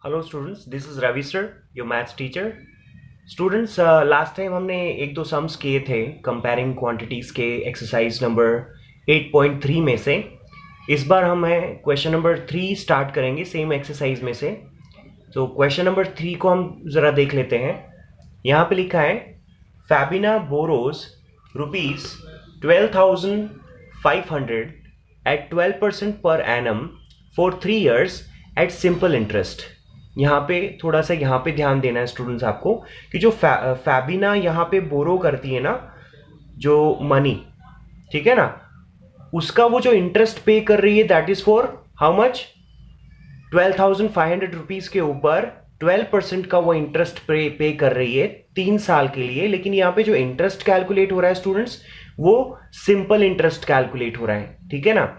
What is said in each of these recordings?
Hello students, this is Ravi sir, your maths teacher. Students, last time हमने एक दो sums किए थे कंपेयरिंग क्वांटिटीज के एक्सरसाइज नंबर 8.3 में से। इस बार हम क्वेश्चन नंबर 3 स्टार्ट करेंगे सेम एक्सरसाइज में से। तो क्वेश्चन नंबर 3 को हम ज़रा देख लेते हैं। यहाँ पे लिखा है फैबिना borrows rupees 12,500 at 12% per annum for 3 years at simple interest. यहाँ पे थोड़ा सा यहाँ पे ध्यान देना है स्टूडेंट्स आपको कि जो फैबिना यहाँ पे बोरो करती है ना, जो मनी, ठीक है ना, उसका वो जो इंटरेस्ट पे कर रही है that is for how much, 12,500 rupees के ऊपर 12% का वो इंटरेस्ट पे कर रही है 3 साल के लिए। लेकिन यहाँ पे जो इंटरेस्ट कैलकुलेट हो रहा है स्टूडेंट्स, वो सिंपल इंटरेस्ट कैलकुलेट हो रहा है, ठीक है ना।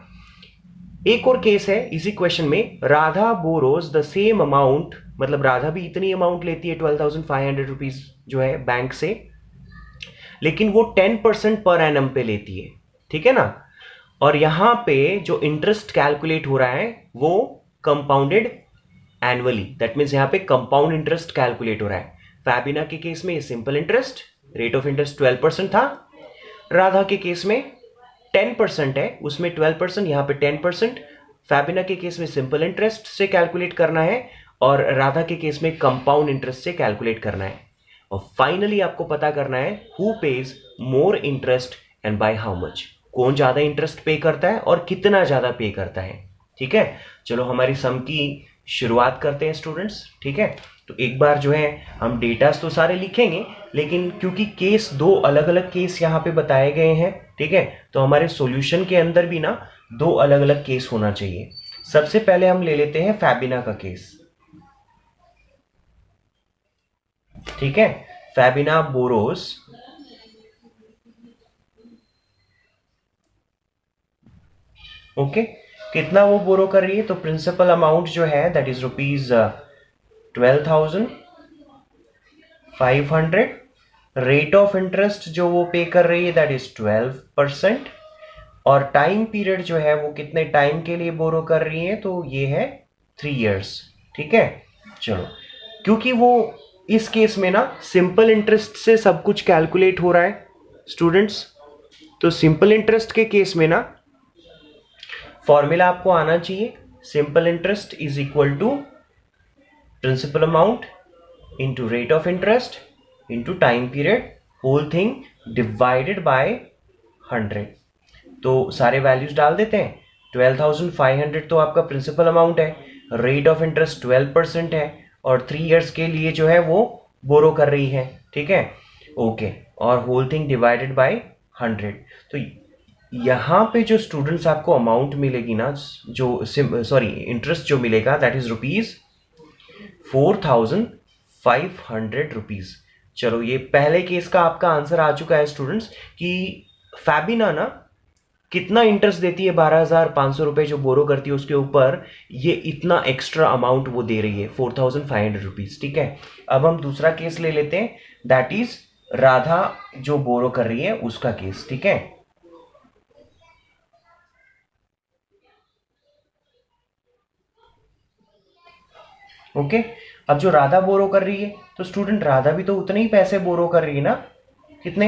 एक और केस है इसी क्वेश्चन में, Radha borrows the same amount, मतलब राधा भी इतनी अमाउंट लेती है 12,500 रुपीज जो है बैंक से, लेकिन वो 10% पर एनम पे लेती है, ठीक है ना। और यहां पे जो इंटरेस्ट कैलकुलेट हो रहा है वो कंपाउंडेड एनुअली, दैट मीन्स यहां पे कंपाउंड इंटरेस्ट कैलकुलेट हो रहा है। फैबिना के केस में simple interest, rate of interest 12% था। राधा के केस में 10% है, उसमें 12%, यहाँ पे 10%। फैबिना के केस में सिंपल इंटरेस्ट से कैलकुलेट करना है और राधा के केस में कंपाउंड इंटरेस्ट से कैलकुलेट करना है। और फाइनली आपको पता करना है who pays more interest and by how much, कौन ज्यादा इंटरेस्ट पे करता है और कितना ज्यादा पे करता है, ठीक है। चलो हमारी सम की शुरुआत करते हैं स्टूडेंट्स, ठीक है। तो एक बार जो है हम डेटास तो सारे लिखेंगे, लेकिन क्योंकि केस दो अलग अलग केस यहाँ पे बताए गए हैं, ठीक है, तो हमारे सॉल्यूशन के अंदर भी ना दो अलग अलग केस होना चाहिए। सबसे पहले हम ले लेते हैं फैबिना का केस, ठीक है। फैबिना बोरोस ओके, कितना वो बोरो कर रही है, तो प्रिंसिपल अमाउंट जो है that is rupees 12,500। Rate of interest जो वो पे कर रही है दैट इज 12%। और टाइम पीरियड जो है वो कितने टाइम के लिए बोरो कर रही है, तो ये है 3 years, ठीक है। चलो, क्योंकि वो इस केस में ना सिंपल इंटरेस्ट से सब कुछ कैलकुलेट हो रहा है स्टूडेंट्स, तो सिंपल इंटरेस्ट के केस में ना फॉर्मूला आपको आना चाहिए, simple interest is equal to principal amount into rate of interest into time period, whole thing divided by 100। तो सारे वैल्यूज डाल देते हैं। 12,500 तो आपका प्रिंसिपल अमाउंट है, रेट ऑफ इंटरेस्ट 12% है, और 3 years के लिए जो है वो बोरो कर रही है, ठीक है, ओके। और होल थिंग डिवाइडेड बाय 100। तो यहाँ पे जो स्टूडेंट्स आपको अमाउंट मिलेगी ना, जो सॉरी इंटरेस्ट जो मिलेगा दैट इज रुपीज 4,500 रुपीज। चलो, ये पहले केस का आपका आंसर आ चुका है स्टूडेंट्स कि फैबिना ना कितना इंटरेस्ट देती है, 12,500 रुपए जो बोरो करती है उसके ऊपर, ये इतना एक्स्ट्रा अमाउंट वो दे रही है 4,500 रुपीज, ठीक है। अब हम दूसरा केस ले लेते हैं, दैट इज राधा जो बोरो कर रही है उसका केस, ठीक है। ओके, अब जो राधा बोरो कर रही है, तो स्टूडेंट राधा भी तो उतने ही पैसे बोरो कर रही है ना, कितने,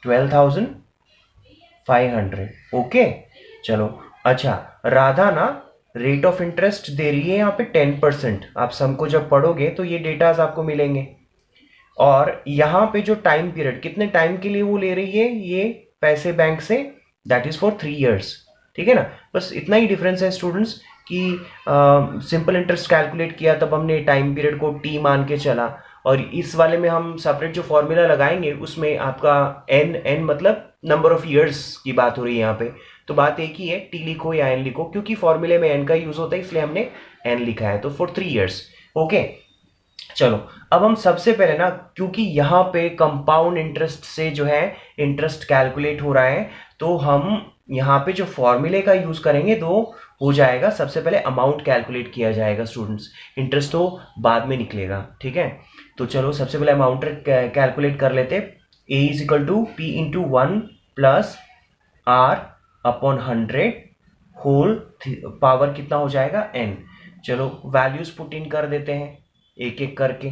12,500, ओके। चलो, अच्छा, राधा ना रेट ऑफ इंटरेस्ट दे रही है यहाँ पे 10%। आप सबको जब पढ़ोगे तो ये डेटाज आपको मिलेंगे। और यहाँ पे जो टाइम पीरियड, कितने टाइम के लिए वो ले रही है ये पैसे बैंक से, दैट इज फॉर 3 years, ठीक है ना। बस इतना ही डिफरेंस है स्टूडेंट्स कि सिंपल इंटरेस्ट कैलकुलेट किया तब हमने टाइम पीरियड को टी मान के चला, और इस वाले में हम सेपरेट जो फॉर्मूला लगाएंगे उसमें आपका एन मतलब नंबर ऑफ ईयर्स की बात हो रही है यहाँ पे। तो बात एक ही है, टी लिखो या एन लिखो, क्योंकि फॉर्मूले में एन का यूज होता है इसलिए हमने एन लिखा है, तो फॉर 3 years, ओके। चलो, अब हम सबसे पहले ना, क्योंकि यहाँ पे कंपाउंड इंटरेस्ट से जो है इंटरेस्ट कैलकुलेट हो रहा है, तो हम यहाँ पे जो फॉर्मूले का यूज करेंगे तो हो जाएगा, सबसे पहले अमाउंट कैलकुलेट किया जाएगा स्टूडेंट्स, इंटरेस्ट तो बाद में निकलेगा, ठीक है। तो चलो सबसे पहले अमाउंट कैलकुलेट कर लेते। A is equal to P into 1 plus R upon 100 whole power कितना हो जाएगा, एन। चलो वैल्यूज पुट इन कर देते हैं एक एक करके,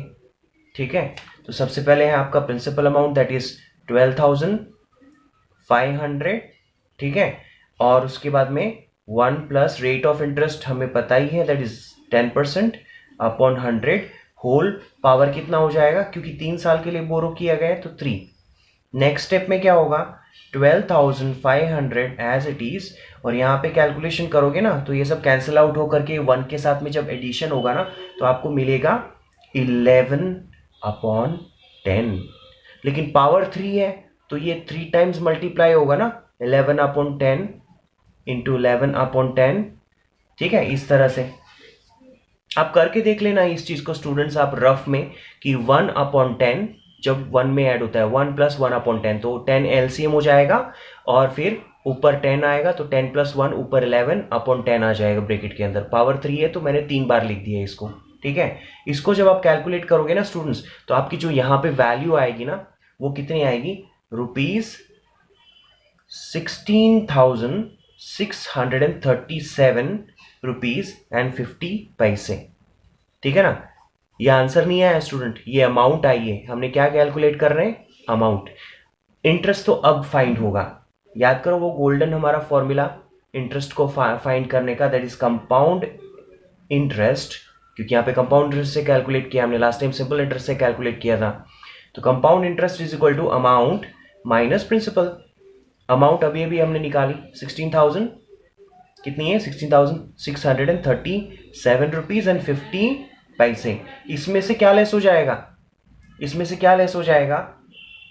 ठीक है। तो सबसे पहले है आपका प्रिंसिपल अमाउंट दैट इज 12,500, ठीक है। और उसके बाद में 1 प्लस रेट ऑफ इंटरेस्ट हमें पता ही है that is 10% upon 100 whole power कितना हो जाएगा, क्योंकि 3 साल के लिए बोरो किया गया है तो 3। नेक्स्ट स्टेप में क्या होगा, 12,500 एज इट इज, और यहाँ पे कैलकुलेशन करोगे ना तो ये सब कैंसिल आउट होकर के 1 के साथ में जब एडिशन होगा ना तो आपको मिलेगा 11/10। लेकिन पावर 3 है तो ये 3 टाइम्स मल्टीप्लाई होगा ना, 11/10 इंटू 11/10, ठीक है। इस तरह से आप करके देख लेना इस चीज को स्टूडेंट्स आप रफ में, कि 1/10 जब 1 में ऐड होता है 1 प्लस 1/10 तो 10 एलसीएम हो जाएगा, और फिर ऊपर 10 आएगा तो 10 प्लस 1 ऊपर 11/10 आ जाएगा ब्रैकेट के अंदर। पावर 3 है तो मैंने 3 बार लिख दिया इसको, ठीक है। इसको जब आप कैलकुलेट करोगे ना स्टूडेंट्स तो आपकी जो यहाँ पे वैल्यू आएगी ना वो कितनी आएगी, ₹16,637.50, ठीक है ना। ये आंसर नहीं आया स्टूडेंट, ये अमाउंट आई है। हमने क्या कैलकुलेट कर रहे हैं, अमाउंट। इंटरेस्ट तो अब फाइंड होगा, याद करो वो गोल्डन हमारा फॉर्मूला इंटरेस्ट को फाइंड करने का, दैट इज कंपाउंड इंटरेस्ट, क्योंकि यहाँ पे कंपाउंड इंटरेस्ट से कैलकुलेट किया हमने, लास्ट टाइम सिंपल इंटरेस्ट से कैलकुलेट किया था। तो compound interest is equal to amount minus principal. Amount अभी अभी हमने निकाली 16,000, कितनी है 16,637.50। इसमें से क्या लेस हो जाएगा, इसमें से क्या लेस हो जाएगा,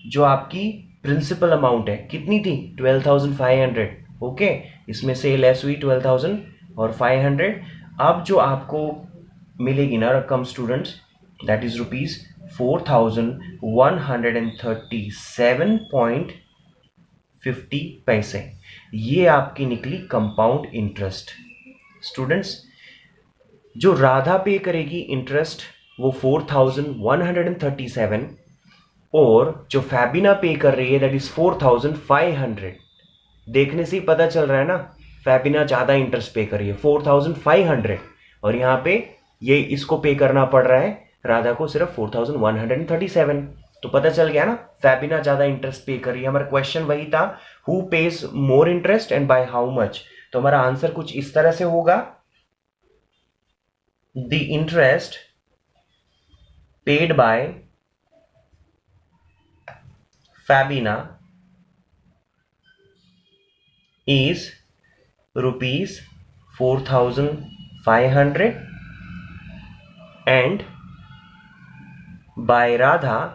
जो आपकी प्रिंसिपल अमाउंट है कितनी थी 12,500, ओके। इसमें से लेस हुई 12,500। अब जो आपको मिलेगी ना रकम स्टूडेंट्स दैट इज ₹4,137.50, ये आपकी निकली कंपाउंड इंटरेस्ट। स्टूडेंट्स जो राधा पे करेगी इंटरेस्ट वो 4,137, और जो फैबिना पे कर रही है दैट इज 4,500। देखने से ही पता चल रहा है ना, फैबिना ज्यादा इंटरेस्ट पे कर रही है 4,500, और यहाँ पे ये इसको पे करना पड़ रहा है राधा को सिर्फ 4,137। तो पता चल गया ना, फैबिना ज्यादा इंटरेस्ट पे कर रही है। हमारा क्वेश्चन वही था, who pays more interest and by how much. तो हमारा आंसर कुछ इस तरह से होगा, the interest paid by Fabina is ₹4,500 and by Radha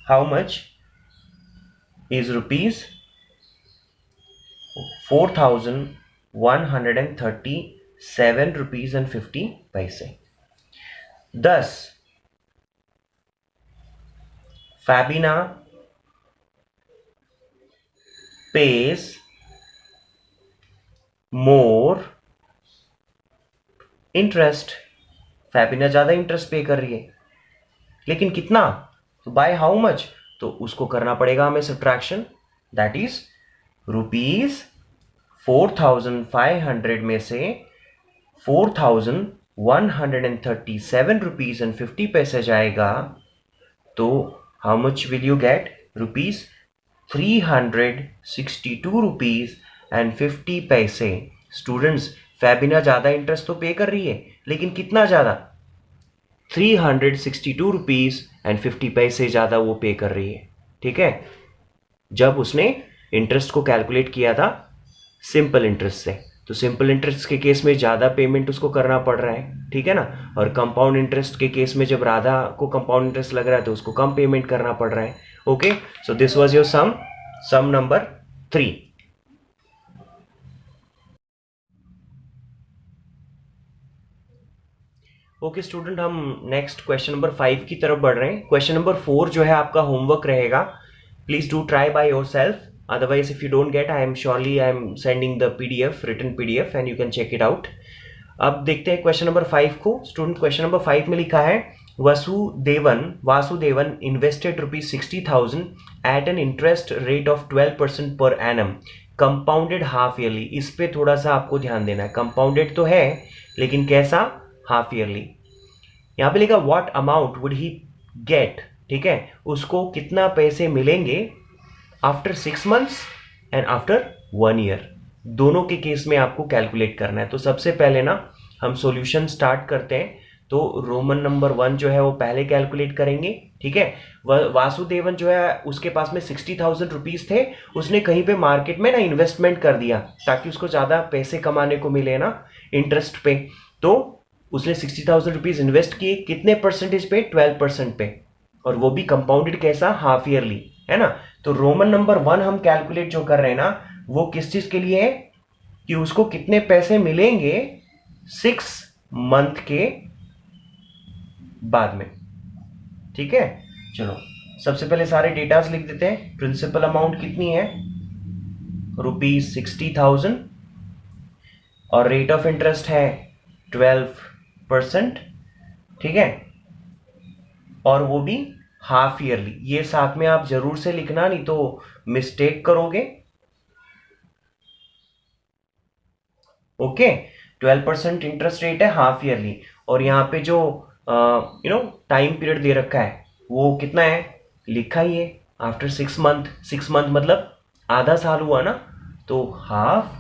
how much is ₹4,137.50. Thus Fabina pays more interest. Fabina ज्यादा इंटरेस्ट पे कर रही है, लेकिन कितना, तो बाय हाउ मच, तो उसको करना पड़ेगा हमें सब्ट्रैक्शन, दैट इज ₹4,500 में से 4,137.50 जाएगा, तो how much will you get, ₹362.50। Students Fabina ज्यादा इंटरेस्ट तो पे कर रही है, लेकिन कितना ज्यादा, ₹362.50 ज्यादा वो पे कर रही है, ठीक है। जब उसने इंटरेस्ट को कैलकुलेट किया था सिंपल इंटरेस्ट से, तो सिंपल इंटरेस्ट के केस में ज्यादा पेमेंट उसको करना पड़ रहा है, ठीक है ना। और कंपाउंड इंटरेस्ट के केस में जब राधा को कंपाउंड इंटरेस्ट लग रहा है तो उसको कम पेमेंट करना पड़ रहा है, okay. So this was your sum number 3। Okay student, हम नेक्स्ट क्वेश्चन नंबर 5 की तरफ बढ़ रहे हैं। क्वेश्चन नंबर 4 जो है आपका होमवर्क रहेगा, please do try by yourself, otherwise if you don't get I am sending the PDF, written PDF, and you can check it out. अब देखते हैं क्वेश्चन नंबर 5 को। स्टूडेंट क्वेश्चन नंबर 5 में लिखा है, Vasudevan invested ₹60,000 at an interest rate of 12% per annum compounded half yearly, इस पे थोड़ा सा आपको ध्यान देना है। कंपाउंडेड तो है लेकिन कैसा, हाफ ईयरली। यहां पे लिखा what amount would he get, ठीक है, उसको कितना पैसे मिलेंगे after 6 months and after 1 year, दोनों के केस में आपको कैलकुलेट करना है। तो सबसे पहले ना हम सॉल्यूशन स्टार्ट करते हैं। तो रोमन नंबर 1 जो है वो पहले कैलकुलेट करेंगे, ठीक है। वासुदेवन जो है उसके पास में 60,000 रुपीज थे, उसने कहीं पे मार्केट में ना इन्वेस्टमेंट कर दिया ताकि उसको ज्यादा पैसे कमाने को मिले ना इंटरेस्ट पे। तो उसने 60,000 रुपीज इन्वेस्ट किए, कितने परसेंटेज पे, 12% पे, और वो भी कंपाउंडेड कैसा, हाफ ईयरली, है ना। तो रोमन नंबर 1 हम कैलकुलेट जो कर रहे हैं ना वो किस चीज के लिए है कि उसको कितने पैसे मिलेंगे 6 month के बाद में, ठीक है। चलो सबसे पहले सारे डेटास लिख देते हैं। प्रिंसिपल अमाउंट कितनी है, ₹60,000, और रेट ऑफ इंटरेस्ट है 12%, ठीक है, और वो भी हाफ ईयरली। ये साथ में आप जरूर से लिखना, नहीं तो मिस्टेक करोगे। ओके, 12% इंटरेस्ट रेट है हाफ ईयरली, और यहाँ पे जो टाइम पीरियड दे रखा है वो कितना है, लिखा ही है, आफ्टर 6 month। 6 month मतलब आधा साल हुआ ना, तो हाफ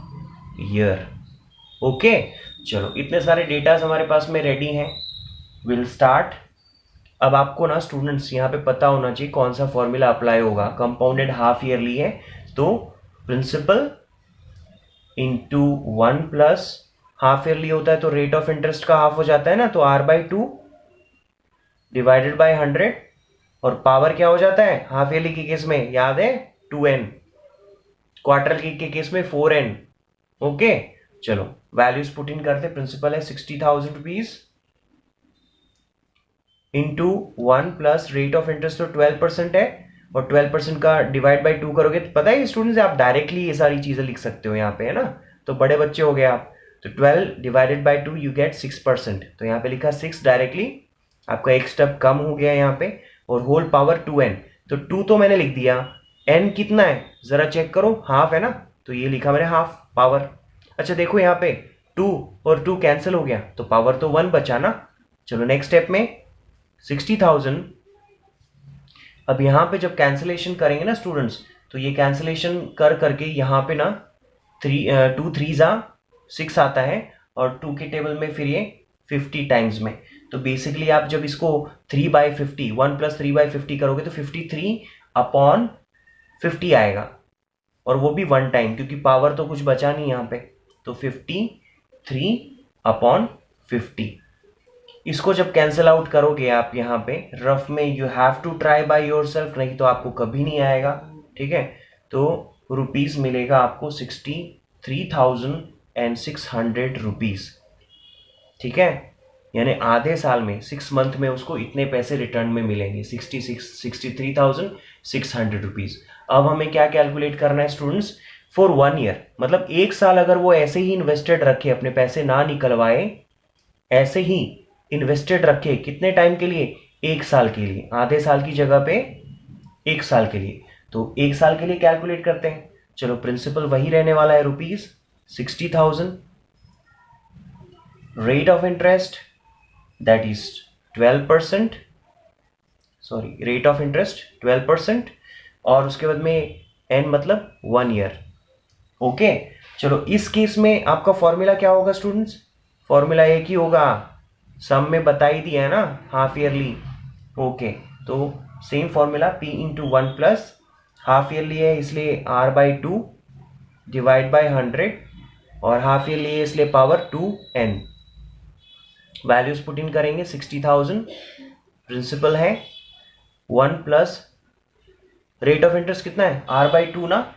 ईयर। ओके, चलो इतने सारे डेटा हमारे पास में रेडी हैं, विल स्टार्ट। अब आपको ना स्टूडेंट्स यहाँ पे पता होना चाहिए कौन सा फॉर्मूला अप्लाई होगा। कंपाउंडेड हाफ ईयरली है तो principal into 1 plus half yearly होता है तो रेट ऑफ इंटरेस्ट का हाफ हो जाता है ना, तो r/2 डिवाइडेड बाय 100, और पावर क्या हो जाता है हाफ ईयरली के केस में, याद है 2n, क्वार्टर के केस में 4n। ओके, चलो वैल्यूज पुट इन करते। प्रिंसिपल है 60,000 rupees into 1 plus rate of interest तो 12% है, और 12% का डिवाइड बाई 2 करोगे तो पता है स्टूडेंट्स आप डायरेक्टली ये सारी चीजें लिख सकते हो यहाँ पे, है ना। तो बड़े बच्चे हो गए आप, तो 12 डिवाइडेड बाई 2 यू गेट 6%। तो यहाँ पे लिखा 6 डायरेक्टली, आपका एक स्टेप कम हो गया यहाँ पे, और होल पावर 2n। तो 2 तो मैंने लिख दिया, n कितना है जरा चेक करो, हाफ है ना, तो ये लिखा मैंने हाफ पावर। अच्छा देखो यहाँ पे 2 और 2 कैंसिल हो गया तो पावर तो 1 बचा ना। चलो नेक्स्ट स्टेप में 60,000। अब यहाँ पे जब कैंसिलेशन करेंगे ना स्टूडेंट्स, तो ये कैंसिलेशन कर करके यहाँ पे ना 2 3 6 आता है, और 2 के टेबल में फिर ये 50 टाइम्स में। तो बेसिकली आप जब इसको 3/50 1 प्लस 3/50 करोगे तो 53/50 आएगा, और वो भी 1 टाइम, क्योंकि पावर तो कुछ बचा नहीं यहाँ पे, तो 53/50। इसको जब कैंसिल आउट करोगे आप यहाँ पे रफ में, you have to try by yourself, नहीं तो आपको कभी नहीं आएगा, ठीक है। तो रुपीस मिलेगा आपको 63,600 रुपीस, ठीक है, यानी आधे साल में 6 month में उसको इतने पैसे रिटर्न में मिलेंगे, 63,600 रुपीज। अब हमें क्या कैलकुलेट करना है स्टूडेंट्स, फॉर 1 year, मतलब एक साल अगर वो ऐसे ही इन्वेस्टेड रखे, अपने पैसे ना निकलवाए, ऐसे ही इन्वेस्टेड रखे, कितने टाइम के लिए, 1 साल के लिए, आधे साल की जगह पे 1 साल के लिए। तो 1 साल के लिए कैलकुलेट करते हैं। चलो प्रिंसिपल वही रहने वाला है ₹60,000, rate of interest that is 12%, sorry rate of interest 12%, और उसके बाद में n मतलब 1 year। ओके, चलो इस केस में आपका फॉर्मूला क्या होगा स्टूडेंट्स, फॉर्मूला एक ही होगा, सम में बता ही दिया है ना, हाफ ईयरली। ओके, तो same formula p into 1 plus half yearly है इसलिए r/2 डिवाइड बाय 100, और हाफ ईयरली है इसलिए power 2n। Values put in करेंगे, 60,000 प्रिंसिपल है, 1 प्लस रेट ऑफ इंटरेस्ट कितना है r/2 ना,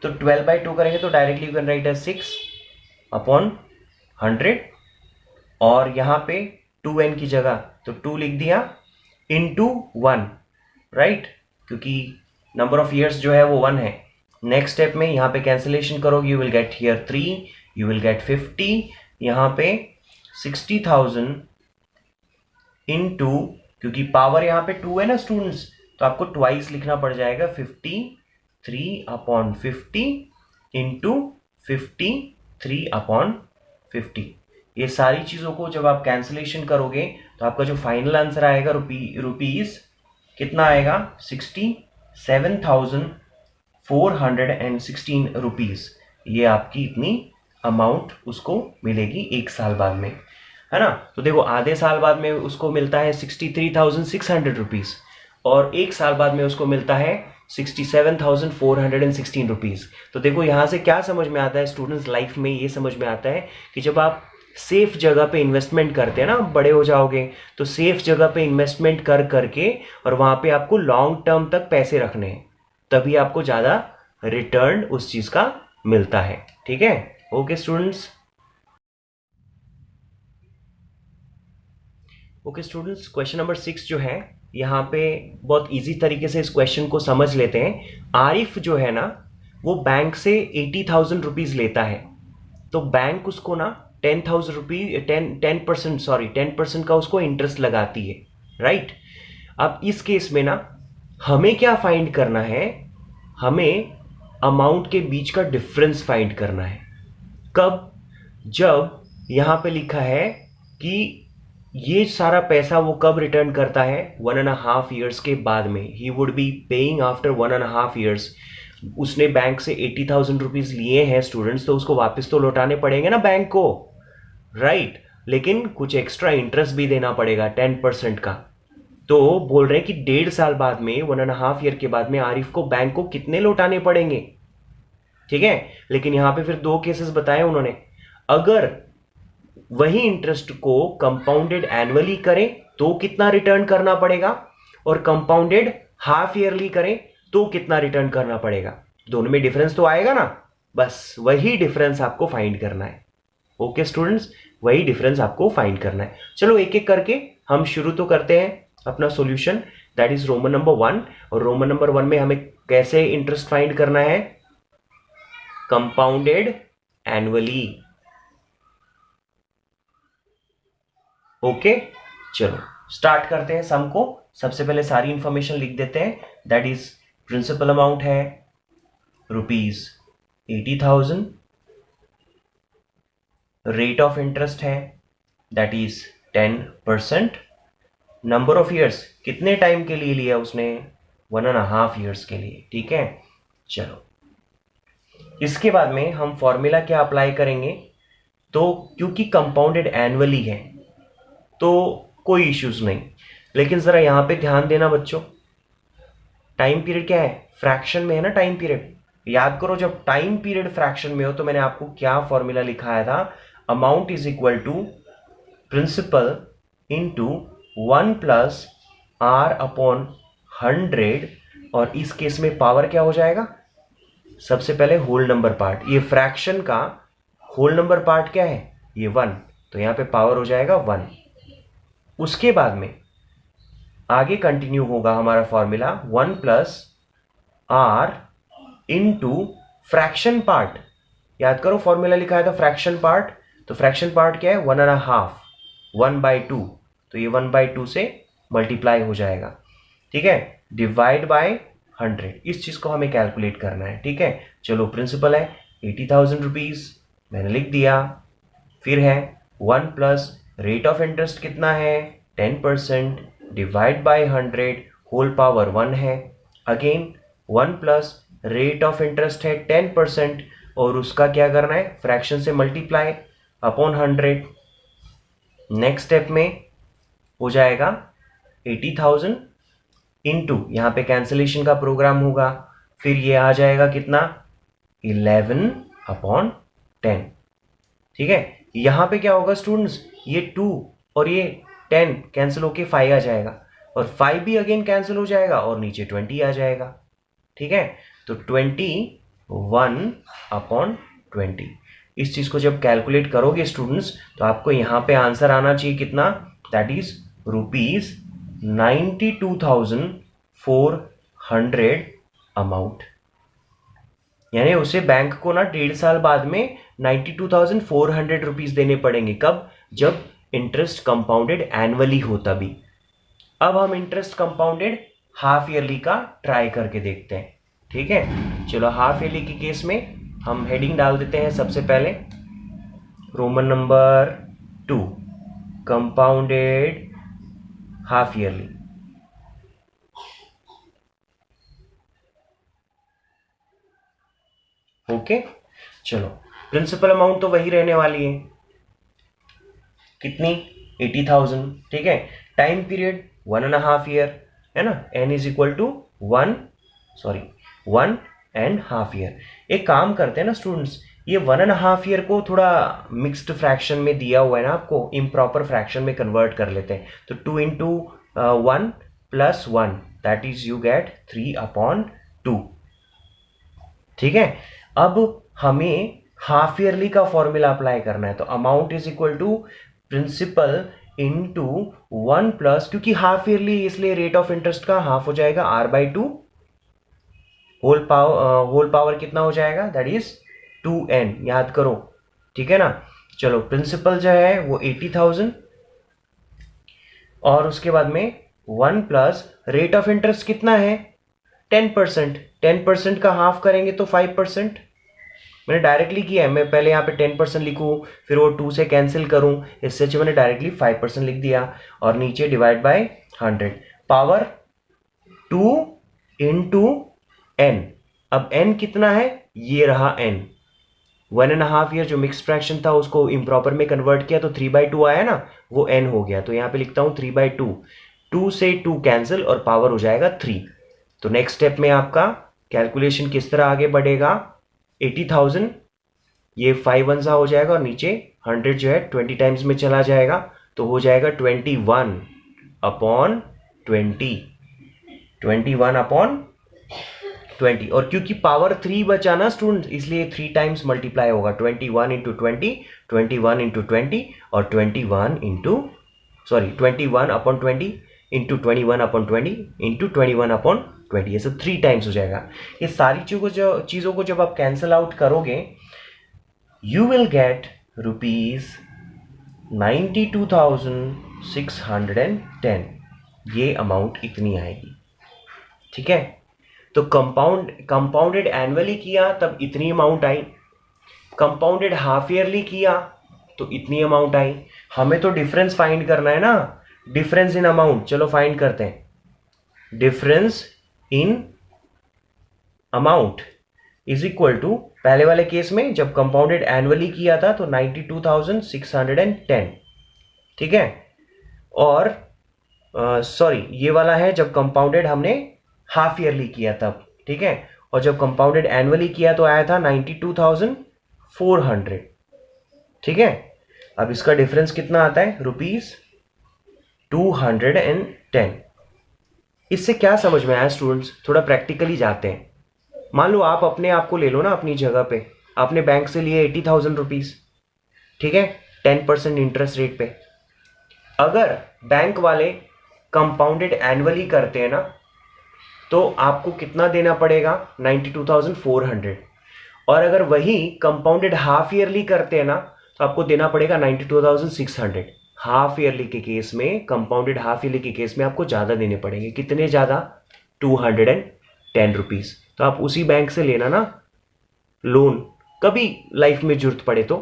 तो 12/2 करेंगे तो directly you can write as 6/100, और यहाँ पे 2n की जगह तो 2 लिख दिया इंटू 1, राइट, क्योंकि नंबर ऑफ ईयर्स जो है वो 1 है। नेक्स्ट स्टेप में यहाँ पे कैंसिलेशन करोगे, you will get here 3, you will get 50, यहाँ पे 60,000 इंटू, क्योंकि पावर यहाँ पे 2 है ना स्टूडेंट्स, तो आपको ट्वाइस लिखना पड़ जाएगा, 53/50, इंटू 53/50। ये सारी चीज़ों को जब आप कैंसिलेशन करोगे तो आपका जो फाइनल आंसर आएगा रुपीज़ कितना आएगा, 67,416 रुपीज़। ये आपकी इतनी अमाउंट उसको मिलेगी 1 साल बाद में, है ना। तो देखो आधे साल बाद में उसको मिलता है 63,600 रुपीज़ और 1 साल बाद में उसको मिलता है 67,416 रुपीज़। तो देखो यहाँ से क्या समझ में आता है स्टूडेंट्स, लाइफ में ये समझ में आता है कि जब आप सेफ जगह पे इन्वेस्टमेंट करते हैं ना, बड़े हो जाओगे तो सेफ जगह पे इन्वेस्टमेंट कर करके और वहां पे आपको लॉन्ग टर्म तक पैसे रखने हैं, तभी आपको ज़्यादा रिटर्न उस चीज़ का मिलता है। ठीक है, okay students. Okay students, question number 6 जो है यहाँ पे बहुत इजी तरीके से इस क्वेश्चन को समझ लेते हैं। आरिफ जो है ना वो बैंक से 80,000 रुपीज़ लेता है, तो बैंक उसको ना 10,000 रुपीज 10% का उसको इंटरेस्ट लगाती है, राइट। अब इस केस में ना हमें क्या फाइंड करना है, हमें अमाउंट के बीच का डिफरेंस फाइंड करना है। कब, जब यहां पे लिखा है कि ये सारा पैसा वो कब रिटर्न करता है, 1.5 ईयर्स के बाद में। He would be paying after 1.5 years. उसने बैंक से 80,000 रुपीज लिए हैं स्टूडेंट्स, तो उसको वापस तो लौटाने पड़ेंगे ना बैंक को, राइट। लेकिन कुछ एक्स्ट्रा इंटरेस्ट भी देना पड़ेगा 10% का। तो बोल रहे हैं कि 1.5 साल बाद में, 1.5 ईयर के बाद में आरिफ को बैंक को कितने लौटाने पड़ेंगे, ठीक है। लेकिन यहां पे फिर 2 केसेस बताए उन्होंने। अगर वही इंटरेस्ट को कंपाउंडेड एनुअली करें तो कितना रिटर्न करना पड़ेगा, और कंपाउंडेड हाफ ईयरली करें तो कितना रिटर्न करना पड़ेगा। दोनों में डिफरेंस तो आएगा ना, बस वही डिफरेंस आपको फाइंड करना है। ओके स्टूडेंट्स, वही डिफरेंस आपको फाइंड करना है। चलो एक एक करके हम शुरू तो करते हैं अपना solution, that is Roman number 1। और रोमन नंबर 1 में हमें कैसे इंटरेस्ट फाइंड करना है, कंपाउंडेड एनुअली। ओके, चलो स्टार्ट करते हैं सम को। सबसे पहले सारी इंफॉर्मेशन लिख देते हैं। दैट इज प्रिंसिपल अमाउंट है ₹80,000, रेट ऑफ इंटरेस्ट है that is 10%, number of years कितने टाइम के लिए लिया उसने, 1.5 ईयर्स के लिए, ठीक है। चलो इसके बाद में हम फॉर्मूला क्या अप्लाई करेंगे, तो क्योंकि कंपाउंडेड एनुअली है तो कोई इश्यूज नहीं। लेकिन जरा यहां पे ध्यान देना बच्चों, टाइम पीरियड क्या है, फ्रैक्शन में है ना टाइम पीरियड। याद करो जब टाइम पीरियड फ्रैक्शन में हो तो मैंने आपको क्या फॉर्मूला लिखाया था, amount is equal to principal into 1 + R/100। और इस केस में पावर क्या हो जाएगा, सबसे पहले होल नंबर पार्ट, ये फ्रैक्शन का होल नंबर पार्ट क्या है, ये 1, तो यहां पे पावर हो जाएगा 1। उसके बाद में आगे कंटिन्यू होगा हमारा formula 1 + R into fraction part. याद करो फॉर्मूला लिखा था फ्रैक्शन पार्ट, तो फ्रैक्शन पार्ट क्या है, 1.5, 1/2, तो ये 1/2 से मल्टीप्लाई हो जाएगा, ठीक है, डिवाइड बाय 100। इस चीज को हमें कैलकुलेट करना है, ठीक है। चलो प्रिंसिपल है 80,000 रुपीज, मैंने लिख दिया। फिर है 1 + रेट ऑफ इंटरेस्ट कितना है 10%, डिवाइड बाय 100, होल पावर 1 है। अगेन 1 + रेट ऑफ इंटरेस्ट है 10%, और उसका क्या करना है, फ्रैक्शन से मल्टीप्लाई अपॉन 100। नेक्स्ट स्टेप में हो जाएगा 80,000 इंटू, यहां पे कैंसिलेशन का प्रोग्राम होगा, फिर ये आ जाएगा कितना, 11/10, ठीक है। यहां पे क्या होगा स्टूडेंट्स, ये 2 और ये 10 कैंसिल होके 5 आ जाएगा, और 5 भी अगेन कैंसिल हो जाएगा और नीचे 20 आ जाएगा, ठीक है। तो 21/20। इस चीज को जब कैलकुलेट करोगे स्टूडेंट्स तो आपको यहां पे आंसर आना चाहिए कितना, दैट इज ₹92,400 अमाउंट। यानी उसे बैंक को ना 1.5 साल बाद में 92,400 रुपीज देने पड़ेंगे। कब, जब इंटरेस्ट कंपाउंडेड एनुअली हो तभी। अब हम इंटरेस्ट कंपाउंडेड हाफ ईयरली का ट्राई करके देखते हैं, ठीक है। चलो हाफ ईयरली के केस में हम हेडिंग डाल देते हैं सबसे पहले, Roman number 2, compounded half yearly. Okay, चलो प्रिंसिपल अमाउंट तो वही रहने वाली है, कितनी 80,000, ठीक है। टाइम पीरियड 1.5 ईयर है ना, n is equal to 1.5 year. एक काम करते हैं ना स्टूडेंट्स, ये 1.5 ईयर को थोड़ा मिक्स्ड फ्रैक्शन में दिया हुआ है ना आपको, इम्प्रॉपर फ्रैक्शन में कन्वर्ट कर लेते हैं। तो 2 into 1 plus 1 that is you get 3/2, ठीक है। अब हमें हाफ ईयरली का फॉर्मूला अप्लाई करना है, तो amount is equal to principal into 1 plus, क्योंकि हाफ ईयरली इसलिए रेट ऑफ इंटरेस्ट का हाफ हो जाएगा r/2, होल पावर कितना हो जाएगा, दैट इज 2n, याद करो, ठीक है ना। चलो प्रिंसिपल जो है वो 80,000 और उसके बाद में 1 प्लस रेट ऑफ इंटरेस्ट कितना है 10%, 10% का हाफ करेंगे तो 5%। मैंने डायरेक्टली किया है, मैं पहले यहाँ पे 10% लिखूँ फिर वो 2 से कैंसिल करूँ, इससे अच्छा मैंने डायरेक्टली 5% लिख दिया और नीचे divide by 100, power 2 into n। अब n कितना है, ये रहा n, 1.5 ईयर जो मिक्स फ्रैक्शन था उसको इम्प्रॉपर में कन्वर्ट किया तो 3/2 आया ना, वो n हो गया। तो यहाँ पे लिखता हूँ 3/2, 2 से 2 कैंसिल और पावर हो जाएगा 3। तो नेक्स्ट स्टेप में आपका कैलकुलेशन किस तरह आगे बढ़ेगा, 80,000 ये 5 1 सा हो जाएगा और नीचे 100 जो है 20 टाइम्स में चला जाएगा, तो हो जाएगा 21/20, 21/20। और क्योंकि पावर 3 बचा ना स्टूडेंट, इसलिए 3 टाइम्स मल्टीप्लाई होगा, 21 इंटू 20, 21 इंटू 20 और 21/20 इंटू 21/20 इंटू 21/20, ये सब 3 टाइम्स हो जाएगा। ये सारी चीज़ों को जब आप कैंसिल आउट करोगे, यू विल गेट ₹92,610, ये अमाउंट इतनी आएगी, ठीक है। तो कंपाउंडेड एनुअली किया तब इतनी amount I, compounded half yearly किया तो इतनी अमाउंट आई। हमें तो डिफरेंस फाइंड करना है ना, डिफरेंस इन अमाउंट, चलो फाइंड करते हैं। Difference in amount is equal to, पहले वाले केस में जब कंपाउंडेड एनुअली किया था तो 92,610, ठीक है। और सॉरी ये वाला है जब कंपाउंडेड हमने हाफ ईयरली किया तब, ठीक है। और जब कंपाउंडेड एनुअली किया तो आया था 92,400, ठीक है। अब इसका डिफरेंस कितना आता है, ₹210। इससे क्या समझ में आया स्टूडेंट्स, थोड़ा प्रैक्टिकली जाते हैं। मान लो आप अपने आप को ले लो ना अपनी जगह पे, आपने बैंक से लिए 80,000 रुपीज, ठीक है, 10% इंटरेस्ट रेट पे। अगर बैंक वाले कंपाउंडेड एनुअली करते हैं ना तो आपको कितना देना पड़ेगा, 92,400। और अगर वही कंपाउंडेड हाफ ईयरली करते हैं ना तो आपको देना पड़ेगा 92,600। हाफ ईयरली के केस में, कंपाउंडेड हाफ ईयरली के केस में आपको ज़्यादा देने पड़ेंगे, कितने ज़्यादा, 210 रुपीज़। तो आप उसी बैंक से लेना ना लोन, कभी लाइफ में जरूरत पड़े तो।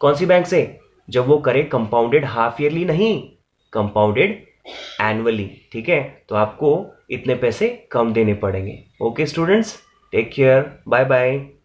कौन सी बैंक से, जब वो करे कंपाउंडेड हाफ ईयरली नहीं, कंपाउंडेड एनुअली, ठीक है। तो आपको इतने पैसे कम देने पड़ेंगे। Okay students, take care, bye bye.